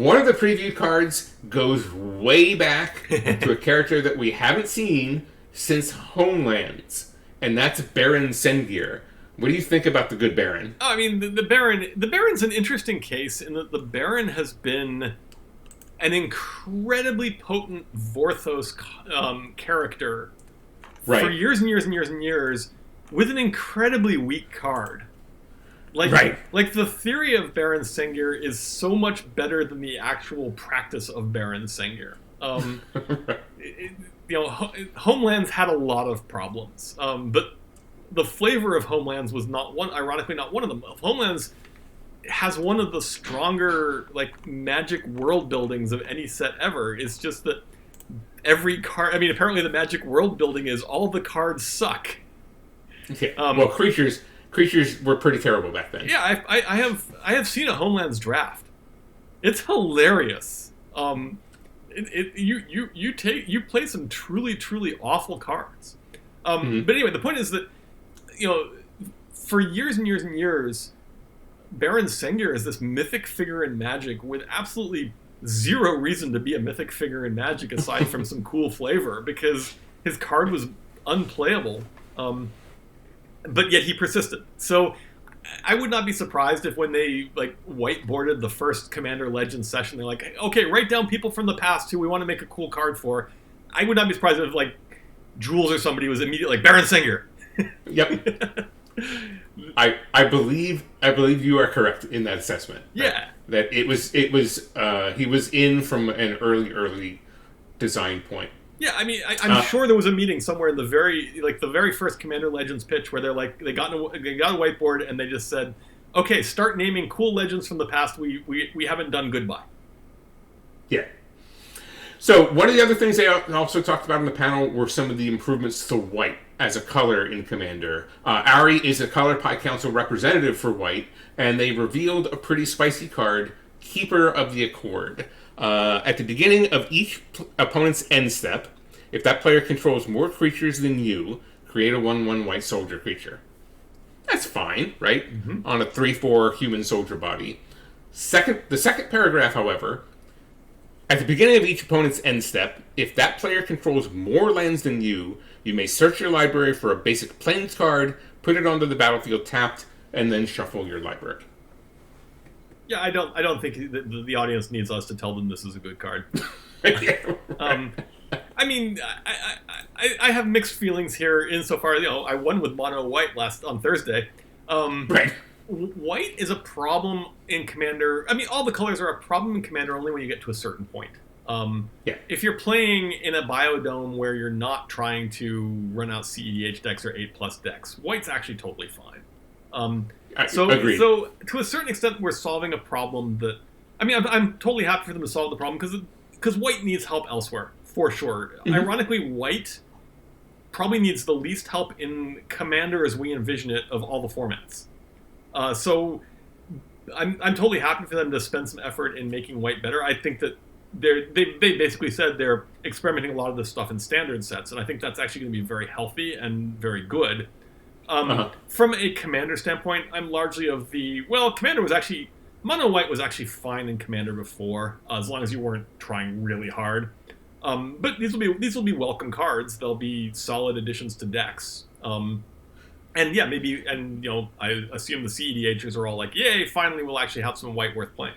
one of the preview cards goes way back to a character that we haven't seen since Homelands, and that's Baron Sengir. What do you think about the good Baron? Oh, I mean, the Baron's an interesting case in that the Baron has been an incredibly potent Vorthos character for years and years and years and years, with an incredibly weak card. Like the theory of Baron Sengir is so much better than the actual practice of Baron Sengir. Homelands had a lot of problems, but the flavor of Homelands was ironically not one of them. Homelands has one of the stronger magic world buildings of any set ever. It's just that every card. I mean, apparently the magic world building is all the cards suck. Okay. Well, creatures were pretty terrible back then. Yeah, I have seen a Homelands draft. It's hilarious. You play some truly awful cards. But anyway, the point is that for years and years and years, Baron Sengir is this mythic figure in Magic with absolutely zero reason to be a mythic figure in Magic aside from some cool flavor, because his card was unplayable. But yet he persisted. So I would not be surprised if when they whiteboarded the first Commander Legends session, they're like, okay, write down people from the past who we want to make a cool card for. I would not be surprised if Jules or somebody was immediately Baron Sengir. Yep. I believe you are correct in that assessment. Yeah. That he was in from an early design point. Yeah, I mean, I'm sure there was a meeting somewhere in the very first Commander Legends pitch where they got a whiteboard and they just said, okay, start naming cool legends from the past we haven't done goodbye. Yeah. So one of the other things they also talked about in the panel were some of the improvements to white as a color in Commander. Ari is a Color Pie Council representative for white, and they revealed a pretty spicy card, Keeper of the Accord. At the beginning of each opponent's end step, if that player controls more creatures than you, create a 1/1 white soldier creature. That's fine, right? Mm-hmm. On a 3/4 human soldier body. The second paragraph, however, at the beginning of each opponent's end step, if that player controls more lands than you, you may search your library for a basic plains card, put it onto the battlefield tapped, and then shuffle your library. Yeah, I don't think the audience needs us to tell them this is a good card. Yeah, right. I mean, I have mixed feelings here insofar as, I won with mono white on Thursday. Right. White is a problem in Commander. I mean, all the colors are a problem in Commander only when you get to a certain point. Yeah. If you're playing in a biodome where you're not trying to run out CEDH decks or 8+ decks, white's actually totally fine. Agreed. So to a certain extent, we're solving a problem that... I mean, I'm totally happy for them to solve the problem because white needs help elsewhere, for sure. Mm-hmm. Ironically, white probably needs the least help in Commander as we envision it of all the formats. So I'm totally happy for them to spend some effort in making white better. I think that they basically said they're experimenting a lot of this stuff in standard sets, and I think that's actually going to be very healthy and very good. From a Commander standpoint, I'm largely of Commander was actually... Mono White was actually fine in Commander before, as long as you weren't trying really hard. But these will be welcome cards. They'll be solid additions to decks. And yeah, maybe, I assume the CEDHers are all like, yay, finally we'll actually have some white worth playing.